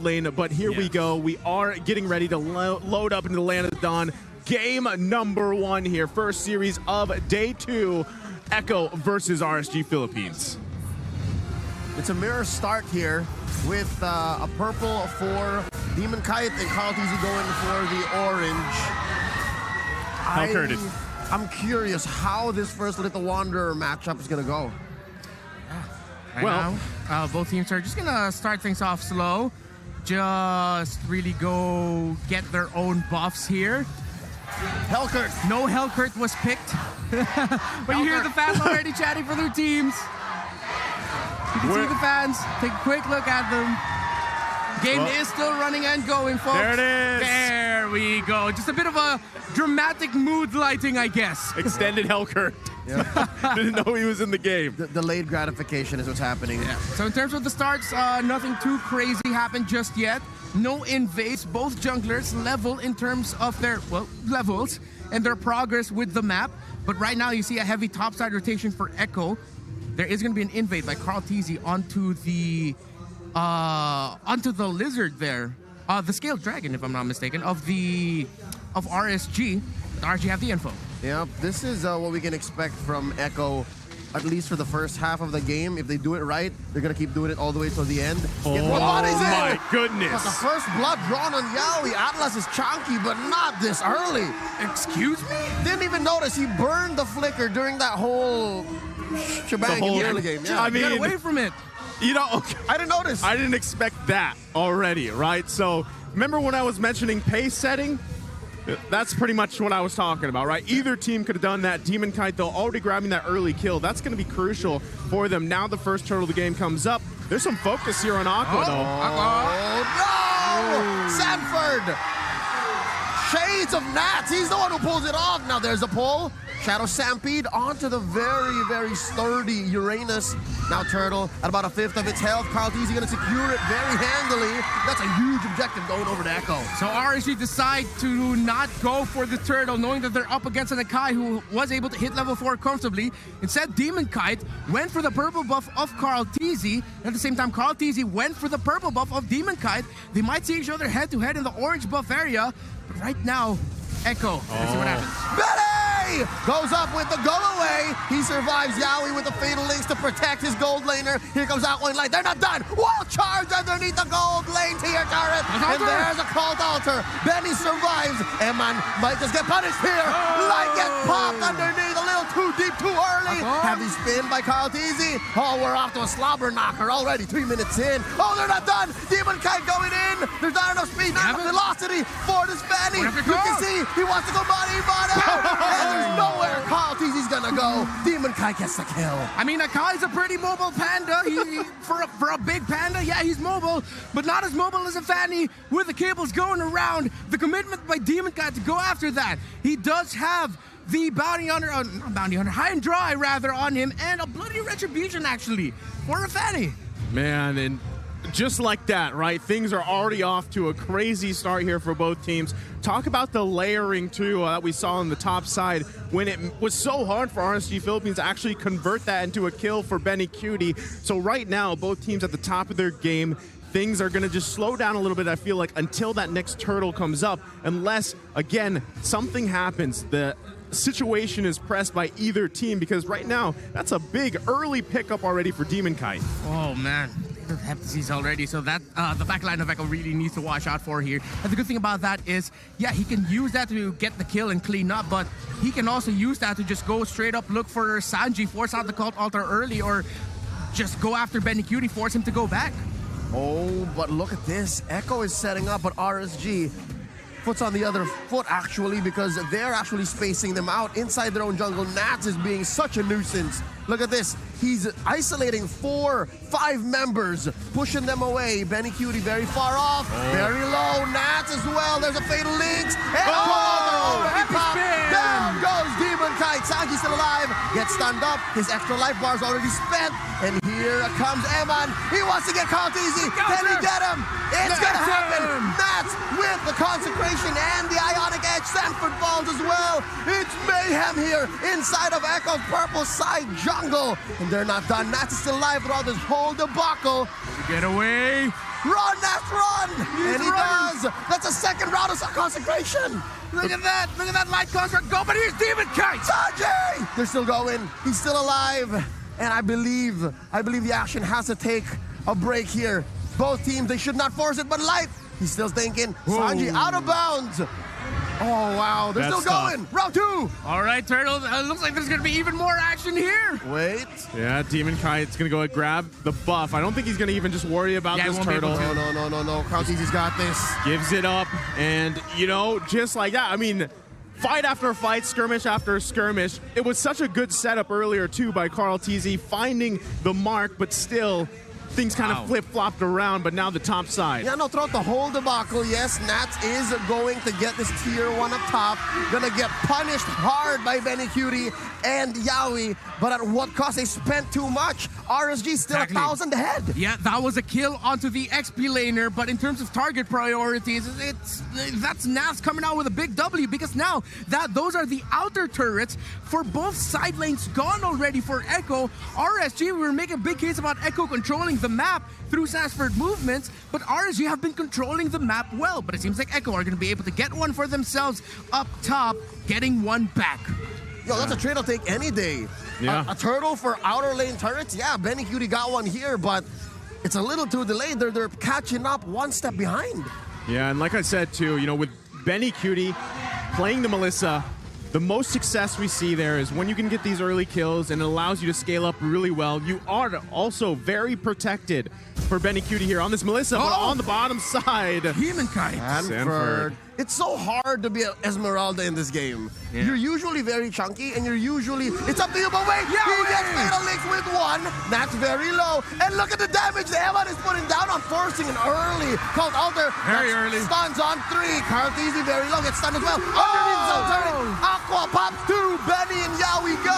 lane, but here we go. We are getting ready to load up into the Land of the Dawn. Game number 1 here. First series of day 2. Echo versus RSG Philippines. It's a mirror start here with a purple for Demon Kite and Carl TZ going for the orange. I'm curious how this first Little Wanderer matchup is going to go. Right now, both teams are just going to start things off slow. Just really go get their own buffs here. Hellkurt. No Hellkurt was picked. But you hear the fans already chatting for their teams. You can see the fans. Take a quick look at them. Game is still running and going, folks. There it is. There we go. Just a bit of a dramatic mood lighting, I guess. Extended Hellkurt. Yeah. Didn't know he was in the game. Delayed gratification is what's happening. Yeah. So in terms of the starts, nothing too crazy happened just yet. No invades. Both junglers level in terms of their levels and their progress with the map. But right now you see a heavy topside rotation for Echo. There is going to be an invade by Carl TZ onto the lizard there, the scaled dragon, if I'm not mistaken, of RSG. RSG have the info. Yep, this is what we can expect from Echo, at least for the first half of the game. If they do it right, they're going to keep doing it all the way till the end. Oh my goodness. But the first blood drawn on Yaoi. Atlas is chunky, but not this early. Excuse me? Didn't even notice he burned the flicker during that whole shebang in the early game. Yeah. I mean, get away from it. You know, okay. I didn't notice. I didn't expect that already, right? So remember when I was mentioning pace setting? That's pretty much what I was talking about, right? Either team could have done that. Demon Kite, though, already grabbing that early kill. That's going to be crucial for them. Now the first turtle of the game comes up. There's some focus here on Aqua, though. Oh, no! Sanford! Shades of Nats. He's the one who pulls it off. Now there's a pull. Shadow Stampede onto the very, very sturdy Uranus. Now Turtle at about 1/5 of its health. Carl TZ going to secure it very handily. That's a huge objective going over to Echo. So RSG decide to not go for the Turtle, knowing that they're up against an Akai who was able to hit level 4 comfortably. Instead, Demon Kite went for the purple buff of Carl TZ. At the same time, Carl TZ went for the purple buff of Demon Kite. They might see each other head-to-head in the orange buff area. But right now, Echo. Let's see what happens. Betty goes up with the go away. He survives Yaoi with the fatal links to protect his gold laner. Here comes Outline Light. They're not done. Wall charge underneath the gold lane tier turret. And there's a called altar. Benny survives. Eman might just get punished here. Light gets popped underneath. A little too deep, too early. Heavy spin by Carl TZ. Oh, we're off to a slobber knocker already. 3 minutes in. Oh, they're not done. Demon Kite going in. There's not enough speed, not enough velocity for this Benny. You can see he wants to go body out. And there's nowhere Carl TZ's gonna go. Demon Kite gets the kill. I mean, Akai's a pretty mobile panda. For a big panda, yeah, he's mobile, but not as mobile as a Fanny with the cables going around. The commitment by Demon Kite to go after that. He does have the bounty hunter, high and dry rather, on him, and a bloody retribution actually for a Fanny. Man, and just like that, right? Things are already off to a crazy start here for both teams. Talk about the layering, too, that we saw on the top side when it was so hard for RSG Philippines to actually convert that into a kill for Benny Cutie. So right now, both teams at the top of their game, things are going to just slow down a little bit, I feel like, until that next turtle comes up. Unless, again, something happens. The situation is pressed by either team, because right now, that's a big early pickup already for Demon Kite. Oh, man. Have disease already, so that the backline of Echo really needs to watch out for here. And the good thing about that is, yeah, he can use that to get the kill and clean up, but he can also use that to just go straight up, look for Sanji, force out the cult altar early, or just go after Benny Cutie, force him to go back. Oh, but look at this. Echo is setting up, but RSG foot's on the other foot, actually, because they're actually spacing them out inside their own jungle. Nats is being such a nuisance. Look at this. He's isolating 4-5 members, pushing them away. Benny Cutie very far off, very low. Nats as well. There's a fatal links. And down goes Demon Kite. Sanji's still alive. Gets stunned up. His extra life bar's already spent. And here comes Eman. He wants to get Carl TZ. Can he get him? It's going to happen. Nats with the consecration and the ionic edge. Sanford falls as well. It's mayhem here inside of Echo's purple side jungle. And they're not done. Nats is still alive with all this whole debacle. Get away. Run, Nats, run! That's a second round of consecration. Look at that. Look at that light construct go, but here's Demon Kite. Sanji! They're still going. He's still alive. And I believe the action has to take a break here. Both teams, they should not force it, but Light, he's still thinking. Sanji out of bounds. Oh, wow. They're That's still going. tough. Round 2. All right, Turtle. Looks like there's going to be even more action here. Wait. Yeah, Demon Kite's going to go and grab the buff. I don't think he's going to even just worry about Yeah, he this won't be able turtle. to. No. Crowdteasy's got this. Gives it up, and, you know, just like that, I mean, fight after fight, skirmish after skirmish. It was such a good setup earlier, too, by Carl TZ, finding the mark, but still, things kind of flip-flopped around, but now the top side. Yeah, no, throughout the whole debacle, yes, Nats is going to get this tier 1 up top. Gonna get punished hard by Benny Cutie and Yaoi, but at what cost? They spent too much. RSG still Exactly. 1,000 ahead. Yeah, that was a kill onto the XP laner, but in terms of target priorities, that's Nats coming out with a big W, because now that those are the outer turrets for both side lanes gone already for Echo. RSG, we were making a big case about Echo controlling the map through Sanford movements, but RSG have been controlling the map well, but it seems like Echo are going to be able to get one for themselves up top, getting one back. Yo, that's a trade I'll take any day. Yeah. A turtle for outer lane turrets? Yeah, Benny Cutie got one here, but it's a little too delayed. They're catching up one step behind. Yeah, and like I said, too, you know, with Benny Cutie playing the Melissa, the most success we see there is when you can get these early kills and it allows you to scale up really well. You are also very protected for Benny Cutie here on this Melissa, but on the bottom side. Demon Kite. Sanford. It's so hard to be an Esmeralda in this game. Yeah. You're usually very chunky, and you're usually... It's up to you, but wait! Yeah, he gets wait. Fatal Links with one. That's very low. And look at the damage the Evan is putting down on forcing an early called Alter. Very That's early. Stuns on 3. Carl Easy very low. Gets stunned as well. Underneath zone turret. Aqua pops 2. Benny and Yaoi go.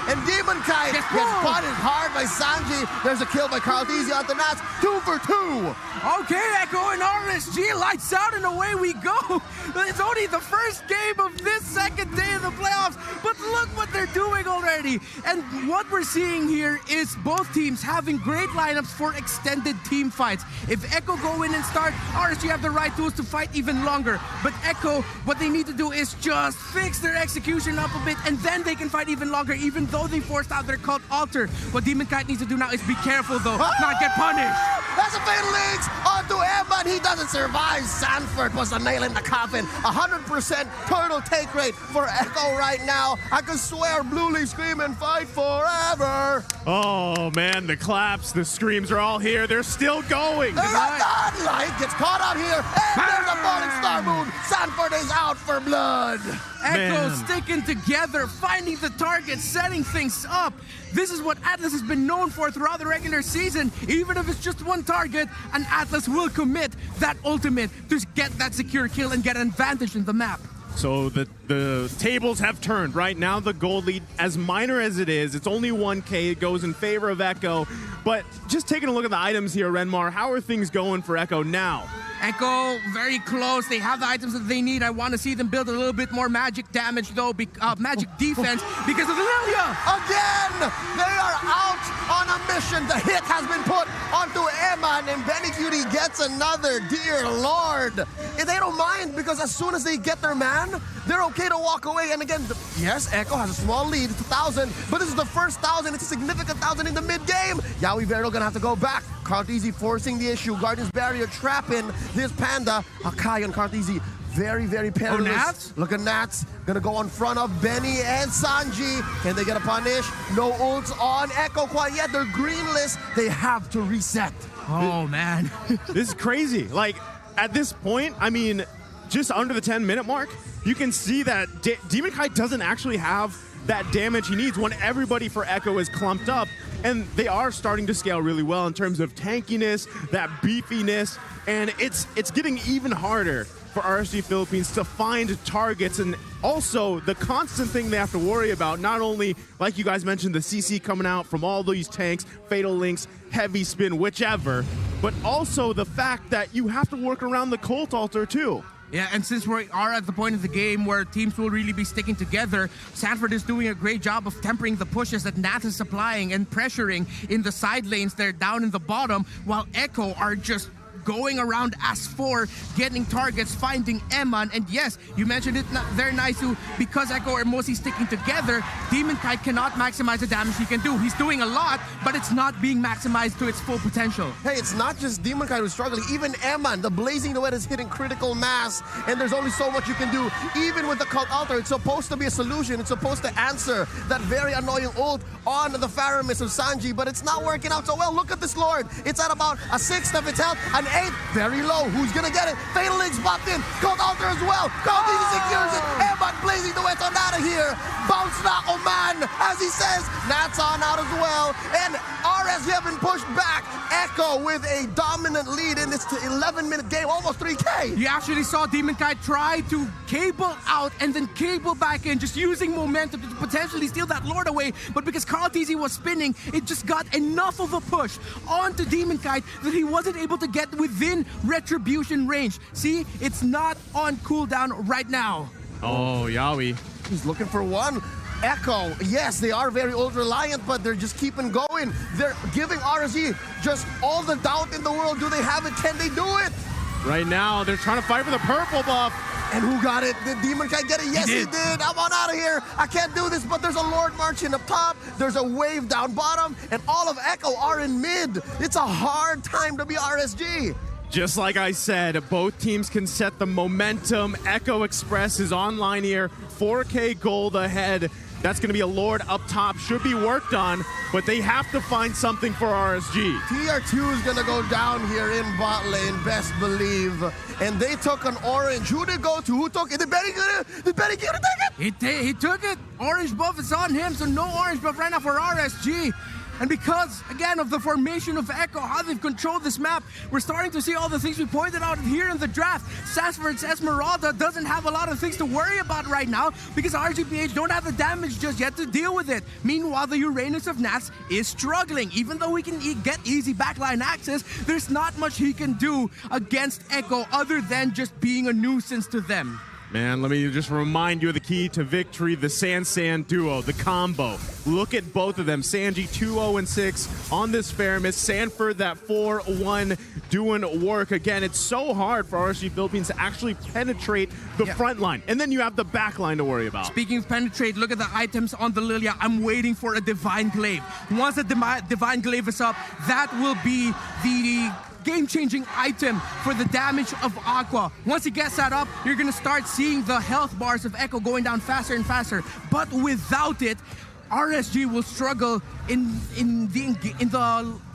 And Demon Kite Yes, gets whoa. butted hard by Sanji. There's a kill by Carl Easy on the Nats. 2 for 2. Okay, Echo and RSG, lights out and away we go. It's only the first game of this second day of the playoffs, but look what they're doing already. And what we're seeing here is both teams having great lineups for extended team fights. If Echo go in and start, RSG have the right tools to fight even longer. But Echo, what they need to do is just fix their execution up a bit, and then they can fight even longer, even though they forced out their cult Alter. What Demon Kite needs to do now is be careful, though, not get punished. That's a Fatal Links onto Emma, and he doesn't survive. Sanford puts a nail in the coffin. 100% turtle take rate for Echo right now. I can swear Blue Leaf scream and fight forever. Oh, man, the claps, the screams are all here. They're still going. They're not done. Light gets caught out here, and there's a falling star moon. Sanford is out for blood. Echo Man. sticking together, finding the target, setting things up. This is what Atlas has been known for throughout the regular season. Even if it's just one target, an Atlas will commit that ultimate to get that secure kill and get an advantage in the map. So the tables have turned. Right now, the gold lead, as minor as it is, it's only 1K. It goes in favor of Echo. But just taking a look at the items here, Renmar, how are things going for Echo now? Echo, very close. They have the items that they need. I want to see them build a little bit more magic damage, though, magic defense, because of Lilia. Again, they are out on a mission. The hit has been put onto Eman, and Benny Cutie gets another. Dear Lord. And they don't mind, because as soon as they get their man, they're okay to walk away. And again, yes, Echo has a small lead. It's 1,000, but this is the first 1,000. It's a significant 1,000 in the mid-game. Yaoi Vero gonna have to go back. Carteezy forcing the issue. Guardian's Barrier trapping this Panda. Akai and Carteezy very, very perilous. Nats? Look at Nats. Gonna go in front of Benny and Sanji. Can they get a punish? No ults on Echo quite yet. They're greenless. They have to reset. Oh, man. This is crazy. Like, at this point, I mean, just under the 10-minute mark, you can see that Demon Kite doesn't actually have that damage he needs when everybody for Echo is clumped up. And they are starting to scale really well in terms of tankiness, that beefiness, and it's getting even harder for RSG Philippines to find targets, and also the constant thing they have to worry about, not only, like you guys mentioned, the CC coming out from all these tanks, Fatal Links, Heavy Spin, whichever, but also the fact that you have to work around the Cult Altar too. Yeah, and since we are at the point of the game where teams will really be sticking together, Sanford is doing a great job of tempering the pushes that Nat is supplying and pressuring in the side lanes. They're down in the bottom, while Echo are just going around S4, getting targets, finding Eman, and yes, you mentioned it very nice too, because Echo are mostly sticking together, Demon Kite cannot maximize the damage he can do. He's doing a lot, but it's not being maximized to its full potential. Hey, it's not just Demon Kite who's struggling. Even Eman, the Blazing Duet, is hitting critical mass, and there's only so much you can do. Even with the Cult Altar, it's supposed to be a solution. It's supposed to answer that very annoying ult on the Faramis of Sanji, but it's not working out so well. Look at this Lord. It's at about a sixth of its health, an eighth, very low. Who's gonna get it? Fatal Link's popped in. Cult Altar as well. Cult Easy secures it. Eman Blazing Duet on out of here. Bounce knock, oh man, as he says. Nats on out as well. And RSG have been pushed back. Echo with a dominant lead in this 11-minute game, almost 3K. You actually saw Demon Kite try to cable out and then cable back in, just using momentum to potentially steal that Lord away. But because Carl TZ was spinning, it just got enough of a push onto Demon Kite that he wasn't able to get within Retribution range. See, it's not on cooldown right now. Oh, Yawi. He's looking for one. Echo, yes, they are very ult reliant, but they're just keeping going. They're giving RSG just all the doubt in the world. Do they have it? Can they do it? Right now, they're trying to fight for the purple buff. And who got it? Did Demon Kite get it? Yes, he did. I'm on out of here. I can't do this, but there's a Lord marching up top. There's a wave down bottom, and all of Echo are in mid. It's a hard time to be RSG. Just like I said, both teams can set the momentum. Echo Express is online here, 4K gold ahead. That's going to be a Lord up top, should be worked on, but they have to find something for RSG. TR2 is going to go down here in bot lane, best believe. And they took an orange. Who did it go to? Who took it? Did Benny get it? He took it. Orange buff is on him, so no orange buff right now for RSG. And because, again, of the formation of Echo, how they've controlled this map, we're starting to see all the things we pointed out here in the draft. Sassford's Esmeralda doesn't have a lot of things to worry about right now because RGPH don't have the damage just yet to deal with it. Meanwhile, the Uranus of Nats is struggling. Even though he can get easy backline access, there's not much he can do against Echo other than just being a nuisance to them. Man, let me just remind you of the key to victory, the San duo, the combo. Look at both of them. Sanji 2-0-6 on this Faramis. Sanford that 4-1 doing work. Again, it's so hard for RSG Philippines to actually penetrate the front line. And then you have the back line to worry about. Speaking of penetrate, look at the items on the Lilia. I'm waiting for a Divine Glaive. Once the Divine Glaive is up, that will be the game-changing item for the damage of Aqua. Once he gets that up, you're gonna start seeing the health bars of Echo going down faster and faster. But without it, RSG will struggle in the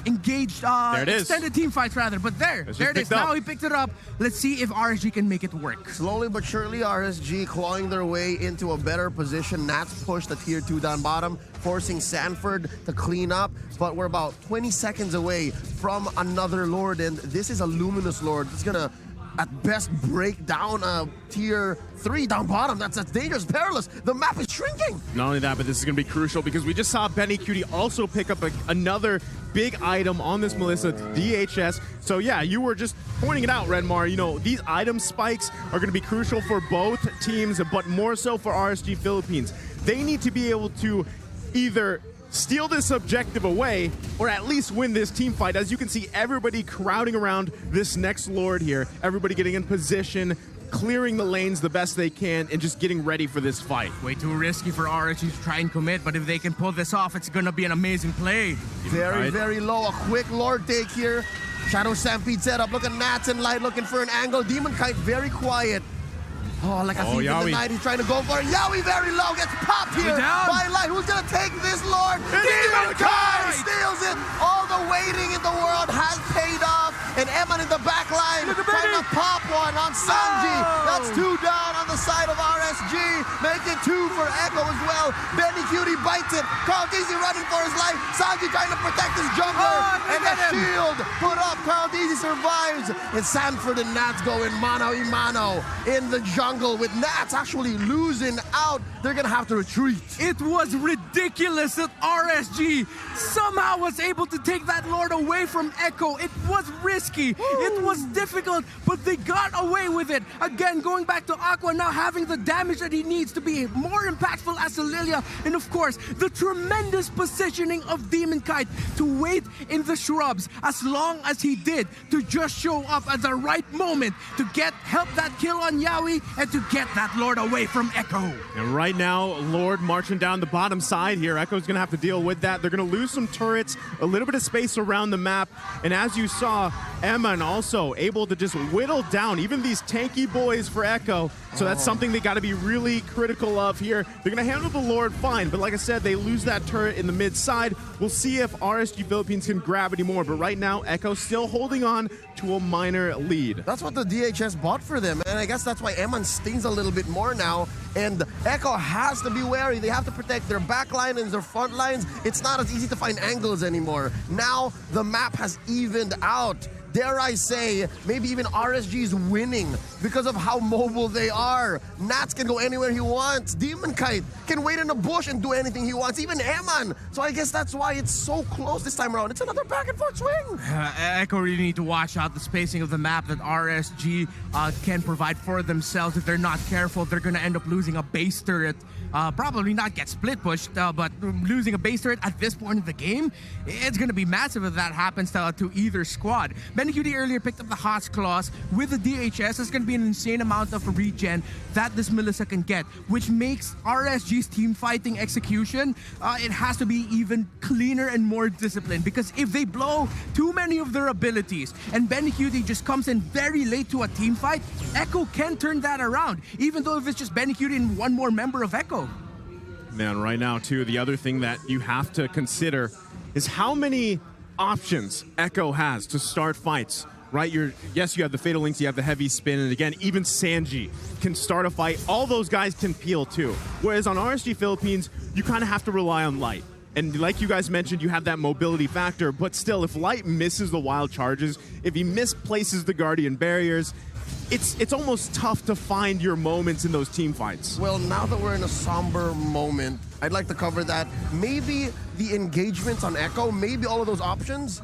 engaged extended team fights rather. But there it is. Now he picked it up. Let's see if RSG can make it work. Slowly but surely, RSG clawing their way into a better position. Nats push the tier 2 down bottom, forcing Sanford to clean up. But we're about 20 seconds away from another Lord, and this is a Luminous Lord. It's gonna, at best, break down a tier 3 down bottom. That's dangerous, perilous. The map is shrinking. Not only that, but this is going to be crucial because we just saw Benny Cutie also pick up another big item on this Melissa, DHS. So yeah, you were just pointing it out, Redmar. You know, these item spikes are going to be crucial for both teams, but more so for RSG Philippines. They need to be able to either steal this objective away or at least win this team fight. As you can see, everybody crowding around this next Lord here, everybody getting in position, clearing the lanes the best they can, and just getting ready for this fight. Way too risky for RSG to try and commit, but if they can pull this off, it's gonna be an amazing play. Very, very low. A quick Lord take here. Shadow Stampede setup. Look at Nats and Light looking for an angle. Demon Kite very quiet. Oh, like a thief in the night. He's trying to go for it. Yawi very low. Gets popped here by Light. Who's going to take this Lord? Demon Kite steals it. All the waiting in the world has paid off. And Eman in the back line trying to pop one on Sanji. That's 2 down on the side of RSG. Make it 2 for Echo as well. Benny Cutie bites it. Carl DZ running for his life. Sanji trying to protect his jungler. And the shield put up. Carl DZ survives. And Sanford and Nats going mano-a-mano in the jungle with Nats actually losing out. They're gonna have to retreat. It was ridiculous that RSG somehow was able to take that Lord away from Echo. It was risky. It was difficult, but they got away with it. Again, going back to Aqua now having the damage that he needs needs to be more impactful as Lilia, and of course, the tremendous positioning of Demon Kite to wait in the shrubs as long as he did, to just show up at the right moment to help that kill on Yawi and to get that Lord away from Echo. And right now, Lord marching down the bottom side here. Echo's going to have to deal with that. They're going to lose some turrets, a little bit of space around the map, and as you saw, Emman also able to just whittle down even these tanky boys for Echo. So that's something they got to be really critical of here. They're going to handle the Lord fine, but like I said, they lose that turret in the mid side. We'll see if RSG Philippines can grab any more, but right now, Echo still holding on to a minor lead. That's what the DHS bought for them, and I guess that's why Emman stings a little bit more now, and Echo has to be wary. They have to protect their back line and their front lines. It's not as easy to find angles anymore. Now, the map has evened out. Dare I say, maybe even RSG is winning because of how mobile they are. Nats can go anywhere he wants. Demon Kite can wait in a bush and do anything he wants, even Emman. So I guess that's why it's so close this time around. It's another back and forth swing. Echo really need to watch out the spacing of the map that RSG can provide for themselves. If they're not careful, they're going to end up losing a base turret. Probably not get split pushed, but losing a base turret at this point of the game, it's going to be massive if that happens to either squad. BenQt earlier picked up the Haas Claws. With the DHS, it's going to be an insane amount of regen that this Melissa can get, which makes RSG's team fighting execution, it has to be even cleaner and more disciplined, because if they blow too many of their abilities and BenQt just comes in very late to a team fight, Echo can turn that around, even though if it's just BenQt and one more member of Echo. Man, right now, too, the other thing that you have to consider is how many options Echo has to start fights, right? Yes, you have the Fatal Links, you have the Heavy Spin, and again, even Sanji can start a fight. All those guys can peel, too. Whereas on RSG Philippines, you kind of have to rely on Light. And like you guys mentioned, you have that mobility factor, but still, if Light misses the wild charges, if he misplaces the Guardian barriers, it's almost tough to find your moments in those team fights. Well, now that we're in a somber moment, I'd like to cover that. Maybe the engagements on Echo, maybe all of those options,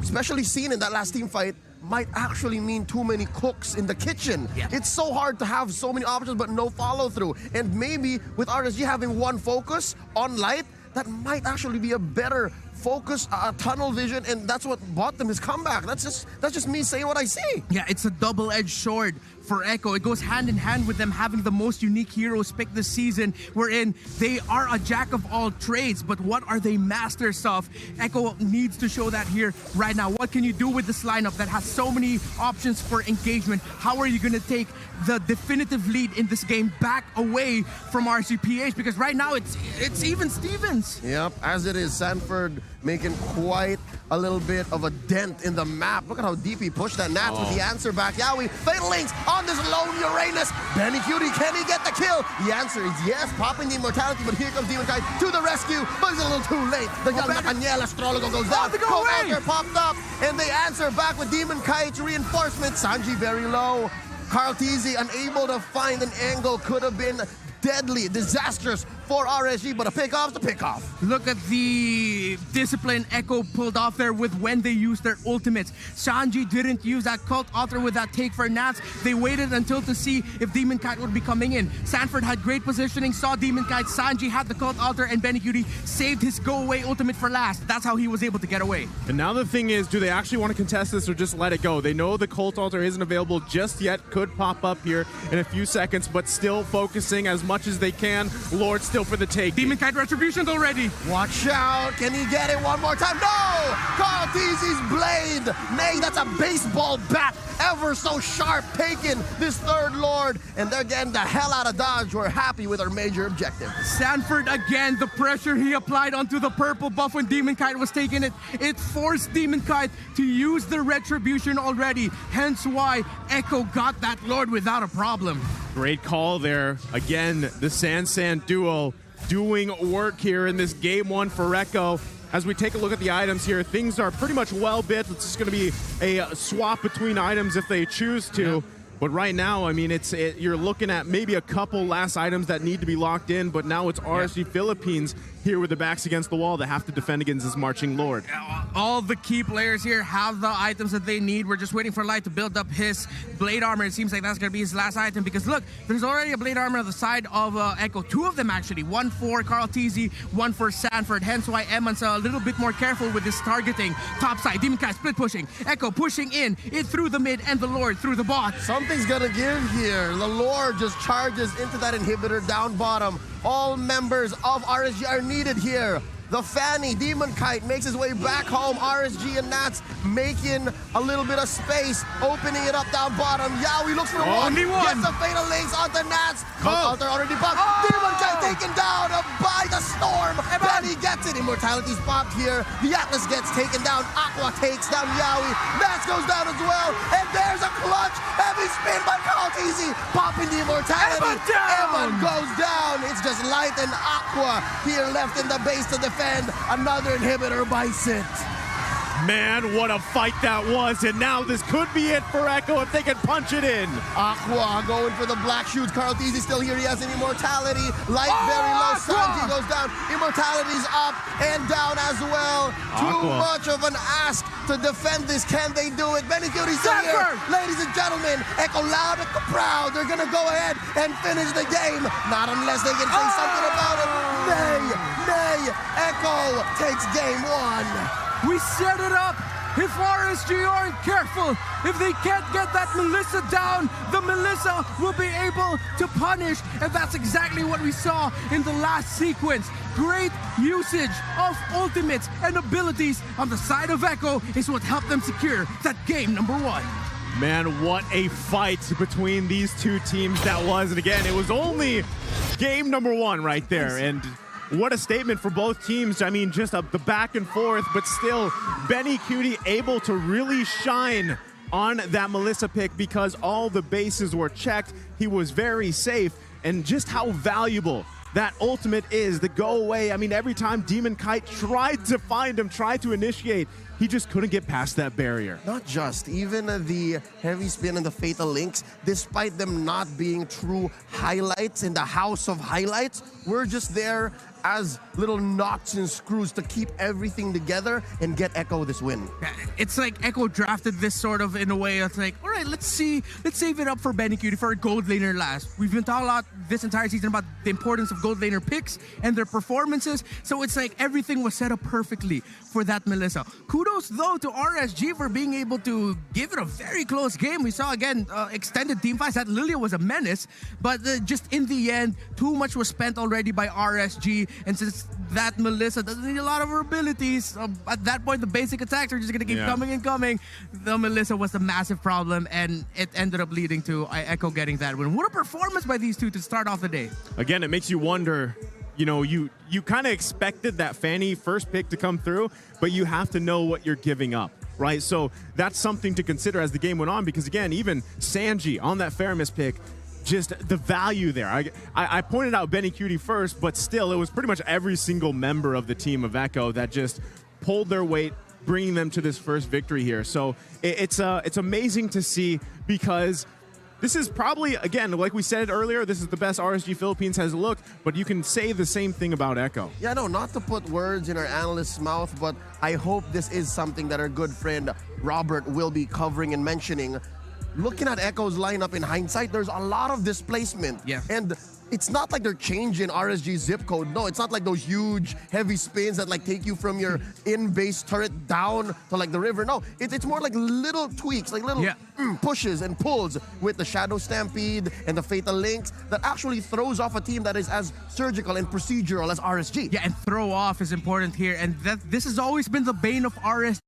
especially seen in that last team fight, might actually mean too many cooks in the kitchen. Yeah. It's so hard to have so many options but no follow through. And maybe with RSG having one focus on Light, that might actually be a better focus, tunnel vision, and that's what bought them his comeback. That's just me saying what I see. Yeah, it's a double-edged sword for Echo. It goes hand in hand with them having the most unique heroes picked this season, wherein they are a jack of all trades, but what are they masters of? Echo needs to show that here right now. What can you do with this lineup that has so many options for engagement? How are you going to take the definitive lead in this game back away from RCPH? Because right now it's even Stevens. Yep, as it is, Sanford making quite a little bit of a dent in the map. Look at how deep he pushed that Nats with the answer back. Yawi, Fatal Links on this lone Uranus. BenQt, can he get the kill? The answer is yes, popping the immortality, but here comes Demon Kite to the rescue, but it's a little too late. The young Nathaniel Astrologo goes down. Cold popped up, and they answer back with Demon Kite's reinforcement. Sanji very low. Carl Teasy unable to find an angle, could have been deadly, disastrous for RSG, but a pickoff's a pickoff. Look at the discipline Echo pulled off there with when they used their ultimates. Sanji didn't use that Cult Altar with that take for Nats. They waited until to see if Demon Kite would be coming in. Sanford had great positioning, saw Demon Kite. Sanji had the Cult Altar, and BenQt saved his go-away ultimate for last. That's how he was able to get away. And now the thing is, do they actually want to contest this or just let it go? They know the Cult Altar isn't available just yet, could pop up here in a few seconds, but still focusing as much as they can. Lord still for the take. Demon Kite Retribution's already. Watch out. Can he get it one more time? No! Carl Teasy's blade. Nay, that's a baseball bat. Ever so sharp, taking this third Lord. And they're getting the hell out of Dodge. We're happy with our major objective. Sanford again, the pressure he applied onto the purple buff when Demon Kite was taking it. It forced Demon Kite to use the Retribution already. Hence why Echo got that Lord without a problem. Great call there. Again, the San duo doing work here in this game one for Echo. As we take a look at the items here, things are pretty much well bit. It's just going to be a swap between items if they choose to. Yeah. But right now, I mean, you're looking at maybe a couple last items that need to be locked in, but now it's RSG Philippines here with their backs against the wall that have to defend against this Marching Lord. All the key players here have the items that they need. We're just waiting for Light to build up his blade armor. It seems like that's going to be his last item because look, there's already a blade armor on the side of Echo. Two of them actually. One for Carl TZ, one for Sanford. Hence why Emman's a little bit more careful with his targeting. Top side, Demon Kai split pushing. Echo pushing in, it through the mid, and the Lord through the bot. Something's gonna give here. The Lord just charges into that inhibitor down bottom. All members of RSG are needed here. The Fanny, Demon Kite makes his way back home. RSG and Nats making a little bit of space, opening it up down bottom. Yaoi looks for one. Gets the Fatal Links onto Nats. Counter already buffed. Demon Kite taken down by the Storm. Fanny gets it. Immortality's popped here. The Atlas gets taken down. Aqua takes down Yaoi. Nats goes down as well. And there's a clutch. Heavy spin by Carl Easy. Popping the Immortality. Emman goes down. It's just Light and Aqua here left in the base to defend. Another inhibitor by Sit. Man, what a fight that was, and now this could be it for Echo if they can punch it in. Aqua going for the black shoots. Carl Easy still here. He has an Immortality. Light very low. Sanji goes down. Immortality's up and down as well. Too much of an ask to defend this. Can they do it? Benny Cutie still here. Ladies and gentlemen, Echo loud, Echo proud. They're going to go ahead and finish the game. Not unless they can say something about it. Nay. Echo takes game one. We set it up. If RSG aren't careful, if they can't get that Melissa down, the Melissa will be able to punish. And that's exactly what we saw in the last sequence. Great usage of ultimates and abilities on the side of Echo is what helped them secure that game number one. Man, what a fight between these two teams that was. And again, it was only game number one right there. And what a statement for both teams. I mean, just the back and forth, but still, Benny Cutie able to really shine on that Melissa pick because all the bases were checked. He was very safe, and just how valuable that ultimate is, the go away. I mean, every time Demon Kite tried to find him, tried to initiate, he just couldn't get past that barrier. Not just, even the heavy spin and the Fatal Links, despite them not being true highlights in the house of highlights, we're just there as little knots and screws to keep everything together and get Echo this win. It's like Echo drafted this sort of in a way that's like, all right, let's save it up for Benny Cutie for a gold laner last. We've been talking a lot this entire season about the importance of gold laner picks and their performances, so it's like everything was set up perfectly for that Melissa. Kudos though to RSG for being able to give it a very close game. We saw again extended team fights. That Lilia was a menace, but just in the end, too much was spent already by RSG. And since that Melissa doesn't need a lot of her abilities, at that point the basic attacks are just going to keep coming and coming. The Melissa was the massive problem, and it ended up leading to Echo getting that win. What a performance by these two to start off the day. Again, it makes you wonder, you know, you kind of expected that Fanny first pick to come through, but you have to know what you're giving up. Right, so that's something to consider as the game went on, because again, even Sanji on that Faramis pick, just the value there. I pointed out Benny Cutie first, but still, it was pretty much every single member of the team of Echo that just pulled their weight, bringing them to this first victory here. So it's amazing to see, because this is probably, again, like we said earlier, this is the best RSG Philippines has looked, but you can say the same thing about Echo. Yeah, no, not to put words in our analyst's mouth, but I hope this is something that our good friend Robert will be covering and mentioning. Looking at Echo's lineup in hindsight, there's a lot of displacement. Yeah. And it's not like they're changing RSG zip code. No, it's not like those huge heavy spins that like take you from your in-base turret down to like the river. No, it's more like little tweaks, like little pushes and pulls with the Shadow Stampede and the Fatal Links that actually throws off a team that is as surgical and procedural as RSG. Yeah, and throw off is important here. And this has always been the bane of RSG.